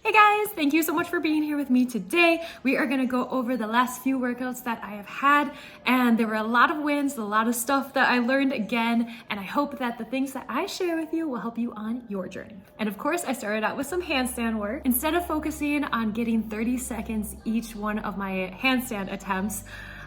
Hey guys, thank you so much for being here with me today. We are gonna go over the last few workouts that I have had, and there were a lot of wins, a lot of stuff that I learned again, and I hope that the things that I share with you will help you on your journey. And of course, I started out with some handstand work. Instead of focusing on getting 30 seconds each one of my handstand attempts,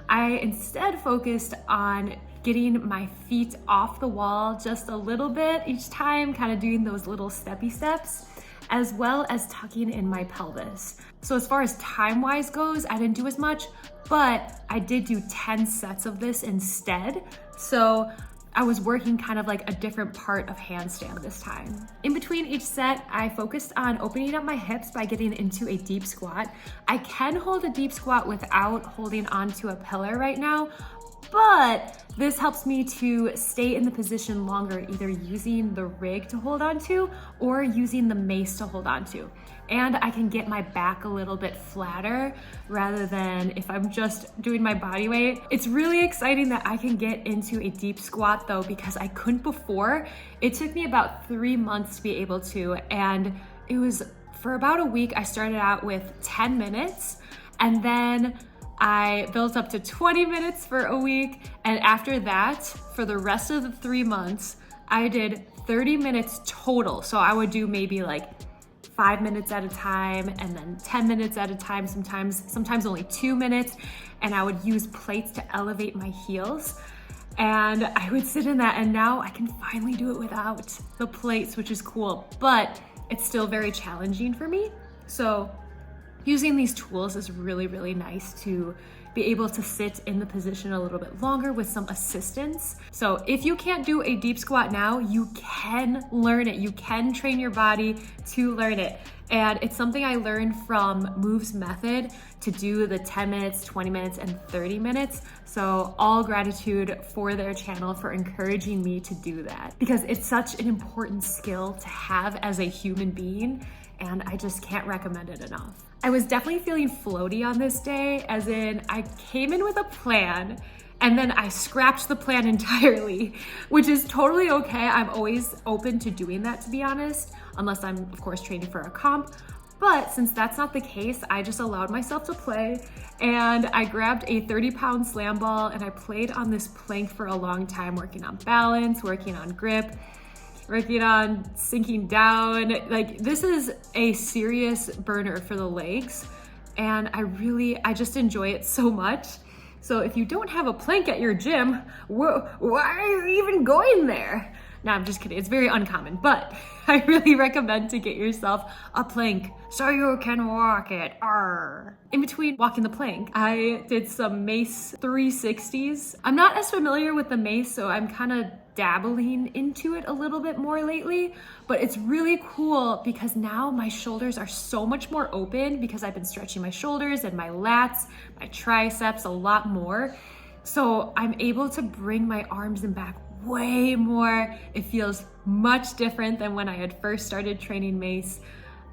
I instead focused on getting my feet off the wall just a little bit each time, kind of doing those little steppy steps, as well as tucking in my pelvis. So as far as time-wise goes, I didn't do as much, but I did do 10 sets of this instead. So I was working kind of like a different part of handstand this time. In between each set, I focused on opening up my hips by getting into a deep squat. I can hold a deep squat without holding onto a pillar right now, but this helps me to stay in the position longer, either using the rig to hold onto or using the mace to hold onto. And I can get my back a little bit flatter rather than if I'm just doing my body weight. It's really exciting that I can get into a deep squat though, because I couldn't before. It took me about 3 months to be able to, and it was for about a week. I started out with 10 minutes and then I built up to 20 minutes for a week. And after that, for the rest of the 3 months, I did 30 minutes total. So I would do maybe like 5 minutes at a time and then 10 minutes at a time, sometimes only 2 minutes. And I would use plates to elevate my heels. And I would sit in that, and now I can finally do it without the plates, which is cool, but it's still very challenging for me. So using these tools is really, really nice to be able to sit in the position a little bit longer with some assistance. So if you can't do a deep squat now, you can learn it. You can train your body to learn it. And it's something I learned from Move's method to do the 10 minutes, 20 minutes, and 30 minutes. So all gratitude for their channel for encouraging me to do that, because it's such an important skill to have as a human being, and I just can't recommend it enough. I was definitely feeling floaty on this day, as in I came in with a plan and then I scrapped the plan entirely, which is totally okay. I'm always open to doing that, to be honest, unless I'm of course training for a comp. But since that's not the case, I just allowed myself to play, and I grabbed a 30-pound slam ball and I played on this plank for a long time, working on balance, working on grip, working on sinking down. Like, this is a serious burner for the legs, and I just enjoy it so much. So if you don't have a plank at your gym, why are you even going there? No, I'm just kidding. It's very uncommon, but I really recommend to get yourself a plank so you can walk it. Arr. In between walking the plank, I did some mace 360s. I'm not as familiar with the mace, so I'm kind of dabbling into it a little bit more lately, but it's really cool because now my shoulders are so much more open because I've been stretching my shoulders and my lats, my triceps a lot more. So I'm able to bring my arms and back way more. It feels much different than when I had first started training mace.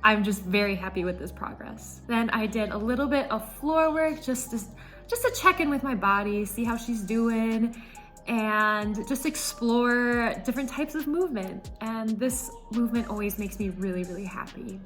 I'm just very happy with this progress. Then I did a little bit of floor work just to check in with my body, see how she's doing, and just explore different types of movement. And this movement always makes me really, really happy.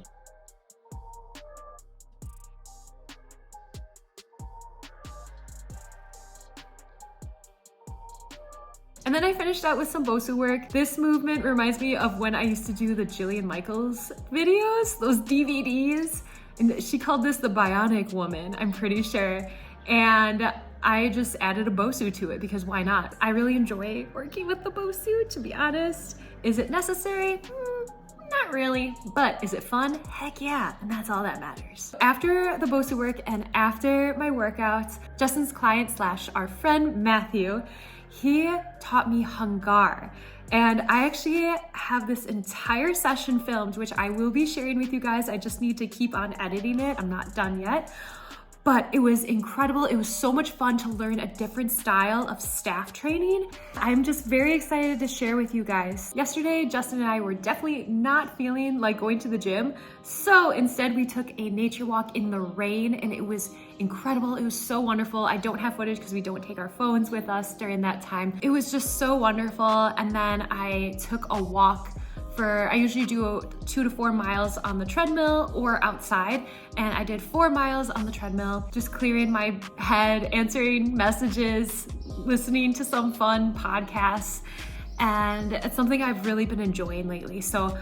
And then I finished out with some Bosu work. This movement reminds me of when I used to do the Jillian Michaels videos, those DVDs. And she called this the Bionic Woman, I'm pretty sure. And I just added a Bosu to it because why not? I really enjoy working with the Bosu, to be honest. Is it necessary? Not really, but is it fun? Heck yeah, and that's all that matters. After the Bosu work and after my workouts, Justin's client / our friend Matthew, he taught me Hung Gar. And I actually have this entire session filmed, which I will be sharing with you guys. I just need to keep on editing it. I'm not done yet. But it was incredible. It was so much fun to learn a different style of staff training. I'm just very excited to share with you guys. Yesterday, Justin and I were definitely not feeling like going to the gym. So instead we took a nature walk in the rain, and it was incredible. It was so wonderful. I don't have footage because we don't take our phones with us during that time. It was just so wonderful. And then I took a walk I usually do 2 to 4 miles on the treadmill or outside. And I did 4 miles on the treadmill, just clearing my head, answering messages, listening to some fun podcasts. And it's something I've really been enjoying lately. So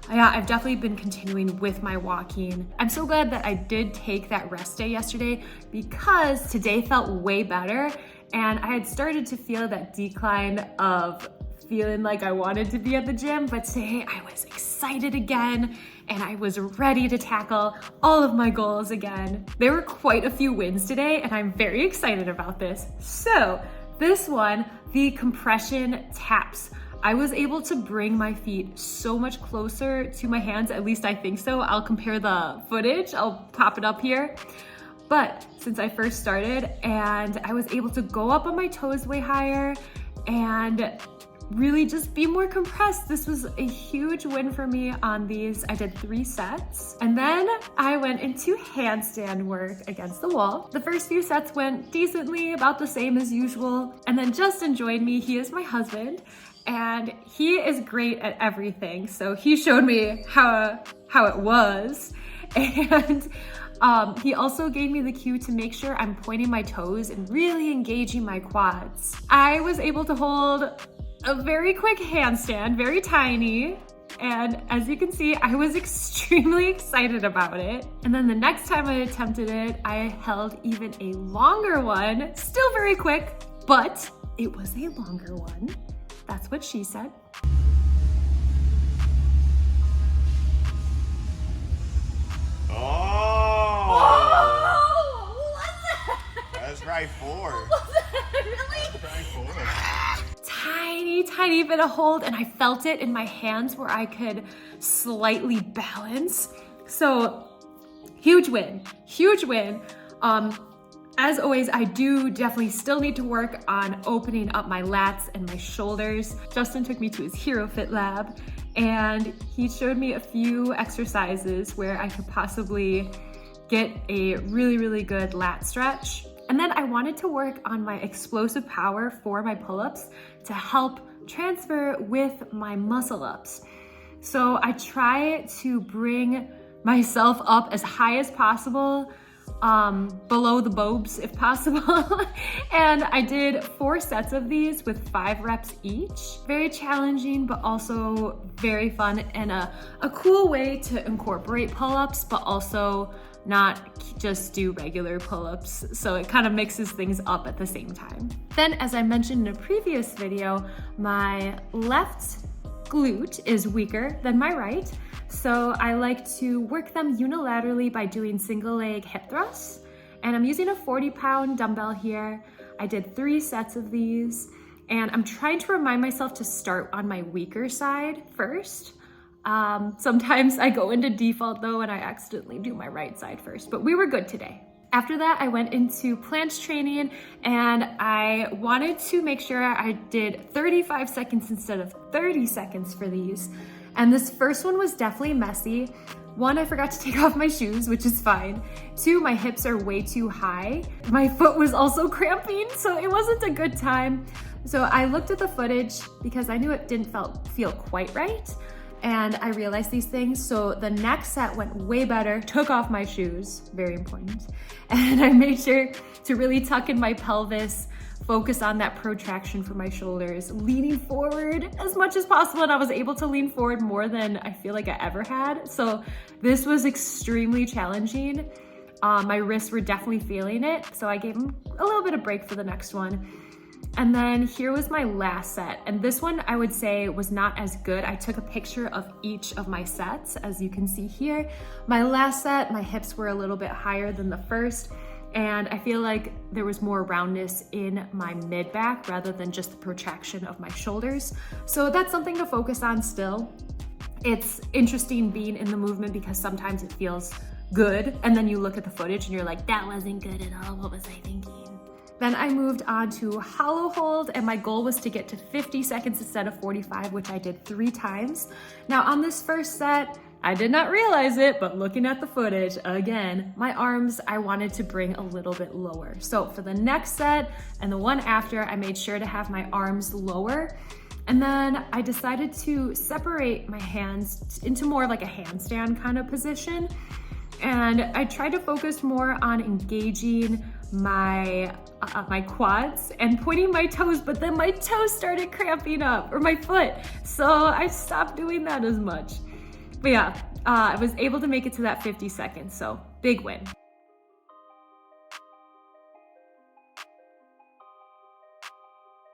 yeah, I've definitely been continuing with my walking. I'm so glad that I did take that rest day yesterday because today felt way better. And I had started to feel that decline of feeling like I wanted to be at the gym, but today I was excited again and I was ready to tackle all of my goals again. There were quite a few wins today and I'm very excited about this. So this one, the compression taps. I was able to bring my feet so much closer to my hands, at least I think so. I'll compare the footage, I'll pop it up here. But since I first started, and I was able to go up on my toes way higher and really just be more compressed. This was a huge win for me on these. I did 3 sets and then I went into handstand work against the wall. The first few sets went decently, about the same as usual. And then Justin joined me. He is my husband and he is great at everything. So he showed me how it was. And he also gave me the cue to make sure I'm pointing my toes and really engaging my quads. I was able to hold a very quick handstand, very tiny. And as you can see, I was extremely excited about it. And then the next time I attempted it, I held even a longer one, still very quick, but it was a longer one. That's what she said. That's right 4. Really? That's right 4. Tiny bit of hold, and I felt it in my hands where I could slightly balance. So huge win, huge win. As always, I do definitely still need to work on opening up my lats and my shoulders. Justin took me to his Hero Fit lab and he showed me a few exercises where I could possibly get a really good lat stretch. And then I wanted to work on my explosive power for my pull-ups to help transfer with my muscle ups. So I try to bring myself up as high as possible, below the bobes if possible. And I did 4 sets of these with 5 reps each. Very challenging, but also very fun and a cool way to incorporate pull-ups, but also not just do regular pull-ups. So it kind of mixes things up at the same time. Then, as I mentioned in a previous video, my left glute is weaker than my right. So I like to work them unilaterally by doing single leg hip thrusts. And I'm using a 40-pound dumbbell here. I did 3 sets of these. And I'm trying to remind myself to start on my weaker side first. Sometimes I go into default though and I accidentally do my right side first, but we were good today. After that, I went into planche training and I wanted to make sure I did 35 seconds instead of 30 seconds for these. And this first one was definitely messy. 1, I forgot to take off my shoes, which is fine. 2, my hips are way too high. My foot was also cramping, so it wasn't a good time. So I looked at the footage because I knew it didn't feel quite right. And I realized these things. So the next set went way better, took off my shoes, very important. And I made sure to really tuck in my pelvis, focus on that protraction for my shoulders, leaning forward as much as possible. And I was able to lean forward more than I feel like I ever had. So this was extremely challenging. My wrists were definitely feeling it. So I gave them a little bit of break for the next one. And then here was my last set. And this one I would say was not as good. I took a picture of each of my sets, as you can see here. My last set, my hips were a little bit higher than the first. And I feel like there was more roundness in my mid back rather than just the protraction of my shoulders. So that's something to focus on still. It's interesting being in the movement because sometimes it feels good. And then you look at the footage and you're like, that wasn't good at all. What was I thinking? Then I moved on to hollow hold and my goal was to get to 50 seconds instead of 45, which I did 3 times. Now on this first set, I did not realize it, but looking at the footage, again, my arms I wanted to bring a little bit lower. So for the next set and the one after, I made sure to have my arms lower. And then I decided to separate my hands into more of like a handstand kind of position. And I tried to focus more on engaging my quads and pointing my toes, but then my toes started cramping up, or my foot. So I stopped doing that as much. But yeah, I was able to make it to that 50 seconds, so big win.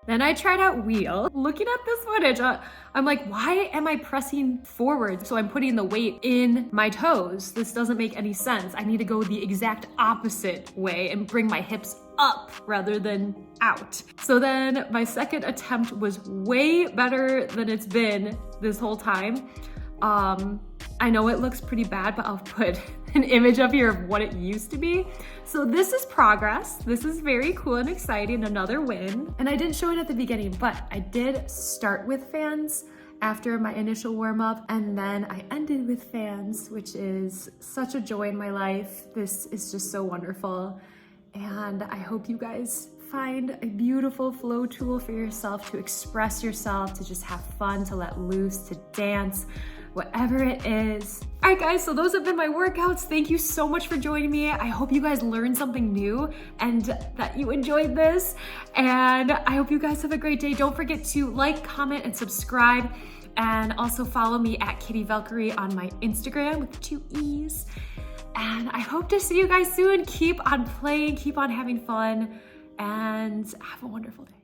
Then I tried out wheel. Looking at this footage, I'm like, why am I pressing forward? So I'm putting the weight in my toes. This doesn't make any sense. I need to go the exact opposite way and bring my hips up rather than out. So then my second attempt was way better than it's been this whole time. I know it looks pretty bad, but I'll put an image up here of what it used to be. So this is progress. This is very cool and exciting, another win. And I didn't show it at the beginning, but I did start with fans after my initial warm up, and then I ended with fans, which is such a joy in my life. This is just so wonderful. And I hope you guys find a beautiful flow tool for yourself to express yourself, to just have fun, to let loose, to dance, whatever it is. All right guys, so those have been my workouts. Thank you so much for joining me. I hope you guys learned something new and that you enjoyed this. And I hope you guys have a great day. Don't forget to like, comment, and subscribe. And also follow me at Kitty Valkyrie on my Instagram with 2 E's. And I hope to see you guys soon. Keep on playing, keep on having fun, and have a wonderful day.